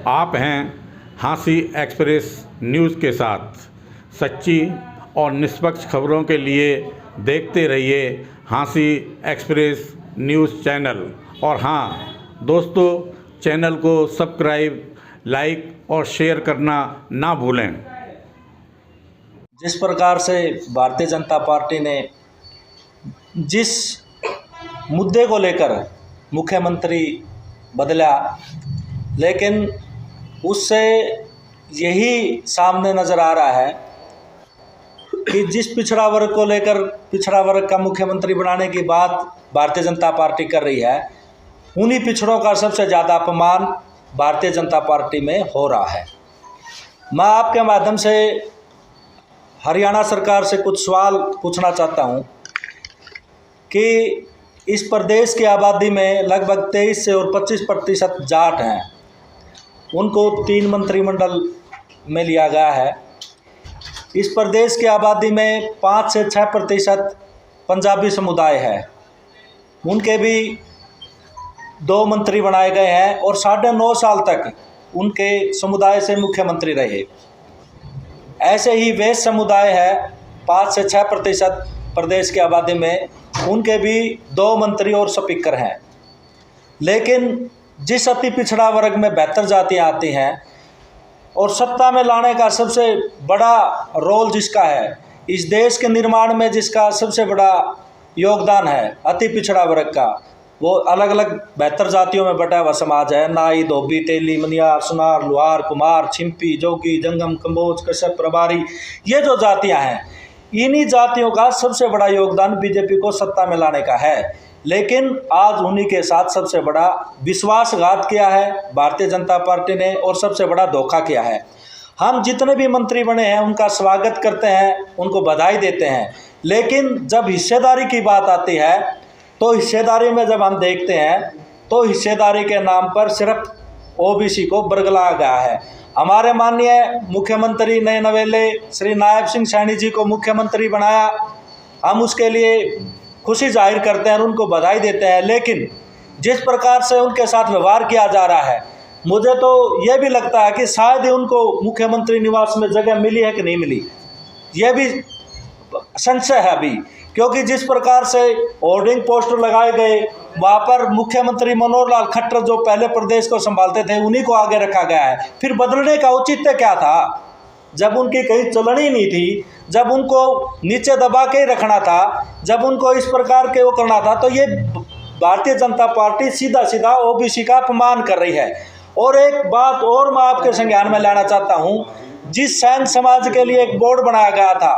आप हैं हाँसी एक्सप्रेस न्यूज़ के साथ। सच्ची और निष्पक्ष खबरों के लिए देखते रहिए हाँसी एक्सप्रेस न्यूज़ चैनल। और हाँ दोस्तों, चैनल को सब्सक्राइब, लाइक और शेयर करना ना भूलें। जिस प्रकार से भारतीय जनता पार्टी ने जिस मुद्दे को लेकर मुख्यमंत्री बदला, लेकिन उससे यही सामने नज़र आ रहा है कि जिस पिछड़ा वर्ग को लेकर पिछड़ा वर्ग का मुख्यमंत्री बनाने की बात भारतीय जनता पार्टी कर रही है, उन्हीं पिछड़ों का सबसे ज़्यादा अपमान भारतीय जनता पार्टी में हो रहा है। मैं आपके माध्यम से हरियाणा सरकार से कुछ सवाल पूछना चाहता हूं कि इस प्रदेश की आबादी में लगभग 23 से और 25% जाट हैं। उनको 3 मंत्रिमंडल में लिया गया है। इस प्रदेश की आबादी में 5 से 6% पंजाबी समुदाय है, उनके भी 2 मंत्री बनाए गए हैं और 9.5 साल तक उनके समुदाय से मुख्यमंत्री रहे। ऐसे ही वैश्य समुदाय है 5 से 6% प्रदेश की आबादी में, उनके भी 2 मंत्री और स्पीकर हैं। लेकिन जिस अति पिछड़ा वर्ग में 72 जातियाँ आती हैं और सत्ता में लाने का सबसे बड़ा रोल जिसका है, इस देश के निर्माण में जिसका सबसे बड़ा योगदान है अति पिछड़ा वर्ग का, वो अलग अलग 72 जातियों में बटा हुआ समाज है। नाई, धोबी, तेली, मनियार, सुनार, लुहार, कुम्हार, छिंपी, जोगी, जंगम, कंबोज, कश्यप, प्रभारी, ये जो जातियां हैं, इन्हीं जातियों का सबसे बड़ा योगदान बीजेपी को सत्ता में लाने का है। लेकिन आज उन्हीं के साथ सबसे बड़ा विश्वासघात किया है भारतीय जनता पार्टी ने और सबसे बड़ा धोखा किया है। हम जितने भी मंत्री बने हैं उनका स्वागत करते हैं, उनको बधाई देते हैं, लेकिन जब हिस्सेदारी की बात आती है तो हिस्सेदारी में जब हम देखते हैं तो हिस्सेदारी के नाम पर सिर्फ ओबीसी को बरगलाया गया है। हमारे माननीय मुख्यमंत्री नए नवेले श्री नायब सिंह सैनी जी को मुख्यमंत्री बनाया, हम उसके लिए खुशी जाहिर करते हैं और उनको बधाई देते हैं। लेकिन जिस प्रकार से उनके साथ व्यवहार किया जा रहा है, मुझे तो यह भी लगता है कि शायद ही उनको मुख्यमंत्री निवास में जगह मिली है कि नहीं मिली, यह भी संशय है अभी। क्योंकि जिस प्रकार से होर्डिंग पोस्टर लगाए गए, वहाँ पर मुख्यमंत्री मनोहर लाल खट्टर जो पहले प्रदेश को संभालते थे उन्हीं को आगे रखा गया है। फिर बदलने का औचित्य क्या था जब उनकी कहीं चलनी नहीं थी, जब उनको नीचे दबा के ही रखना था, जब उनको इस प्रकार के वो करना था। तो ये भारतीय जनता पार्टी सीधा सीधा ओबीसी का अपमान कर रही है। और एक बात और मैं आपके संज्ञान में लाना चाहता हूँ, जिस सैन समाज के लिए एक बोर्ड बनाया गया था,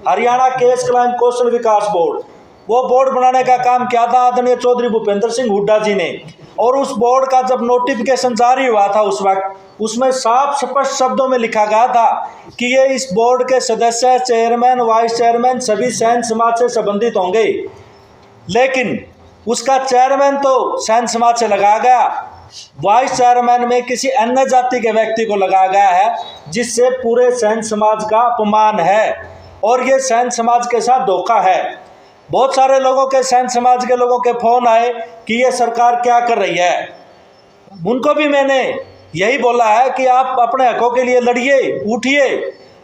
हरियाणा केस क्लाइम कौशल विकास बोर्ड, वो बोर्ड बनाने का काम किया था आदरणीय चौधरी भूपेंद्र सिंह हुड्डा जी ने। और उस बोर्ड का जब नोटिफिकेशन जारी हुआ था उस वक्त, उसमें साफ स्पष्ट शब्दों में लिखा गया था कि ये इस बोर्ड के सदस्य, चेयरमैन, वाइस चेयरमैन सभी सैन समाज से संबंधित होंगे। लेकिन उसका चेयरमैन तो सैन समाज से लगाया गया, वाइस चेयरमैन में किसी अन्य जाति के व्यक्ति को लगाया गया है, जिससे पूरे सैन समाज का अपमान है और ये सैन समाज के साथ धोखा है। बहुत सारे लोगों के, सैन समाज के लोगों के फ़ोन आए कि ये सरकार क्या कर रही है। उनको भी मैंने यही बोला है कि आप अपने हकों के लिए लड़िए, उठिए।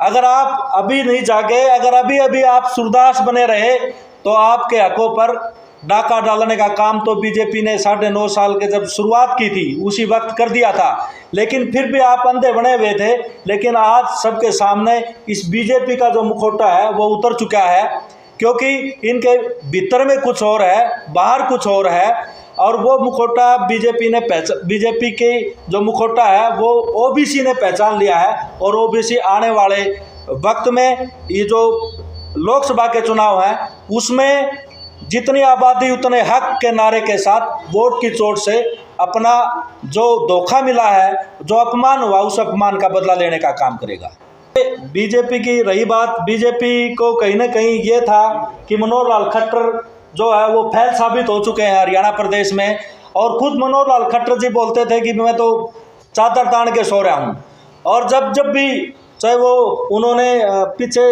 अगर आप अभी नहीं जागे, अगर अभी अभी आप सुरदास बने रहे तो आपके हकों पर डाका डालने का काम तो बीजेपी ने 9.5 साल के जब शुरुआत की थी उसी वक्त कर दिया था। लेकिन फिर भी आप अंधे बने हुए थे। लेकिन आज सबके सामने इस बीजेपी का जो मुखौटा है वो उतर चुका है, क्योंकि इनके भीतर में कुछ और है, बाहर कुछ और है। और वो मुखौटा बीजेपी के जो मुखौटा है वो ओबीसी ने पहचान लिया है। और ओबीसी आने वाले वक्त में ये जो लोकसभा के चुनाव हैं उसमें जितनी आबादी उतने हक के नारे के साथ वोट की चोट से अपना जो धोखा मिला है, जो अपमान हुआ, उस अपमान का बदला लेने का काम करेगा। बीजेपी की रही बात, बीजेपी को कहीं ना कहीं ये था कि मनोहर लाल खट्टर जो है वो फैल साबित हो चुके हैं हरियाणा प्रदेश में। और खुद मनोहर लाल खट्टर जी बोलते थे कि मैं तो चादर तान के सो रहा हूँ। और जब भी चाहे वो उन्होंने पीछे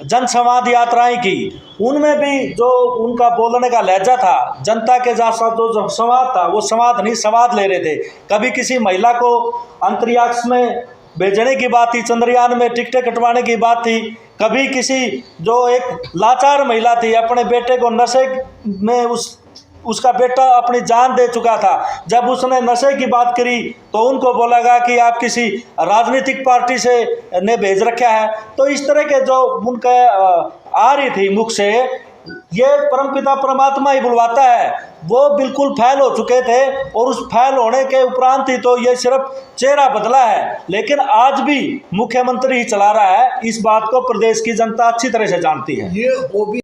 जनसंवाद यात्राएं की, उनमें भी जो उनका बोलने का लहजा था, जनता के साथ जो संवाद था वो संवाद नहीं संवाद ले रहे थे। कभी किसी महिला को अंतरिक्ष में भेजने की बात थी, चंद्रयान में टिकटें कटवाने की बात थी, कभी किसी जो एक लाचार महिला थी अपने बेटे को नशे में उसका बेटा अपनी जान दे चुका था, जब उसने नशे की बात करी तो उनको बोला गया कि आप किसी राजनीतिक पार्टी से ने भेज रखा है। तो इस तरह के जो उनके आ रही थी मुख से, ये परमपिता परमात्मा ही बुलवाता है, वो बिल्कुल फैल हो चुके थे। और उस फैल होने के उपरांत ही तो ये सिर्फ चेहरा बदला है, लेकिन आज भी मुख्यमंत्री ही चला रहा है। इस बात को प्रदेश की जनता अच्छी तरह से जानती है। ये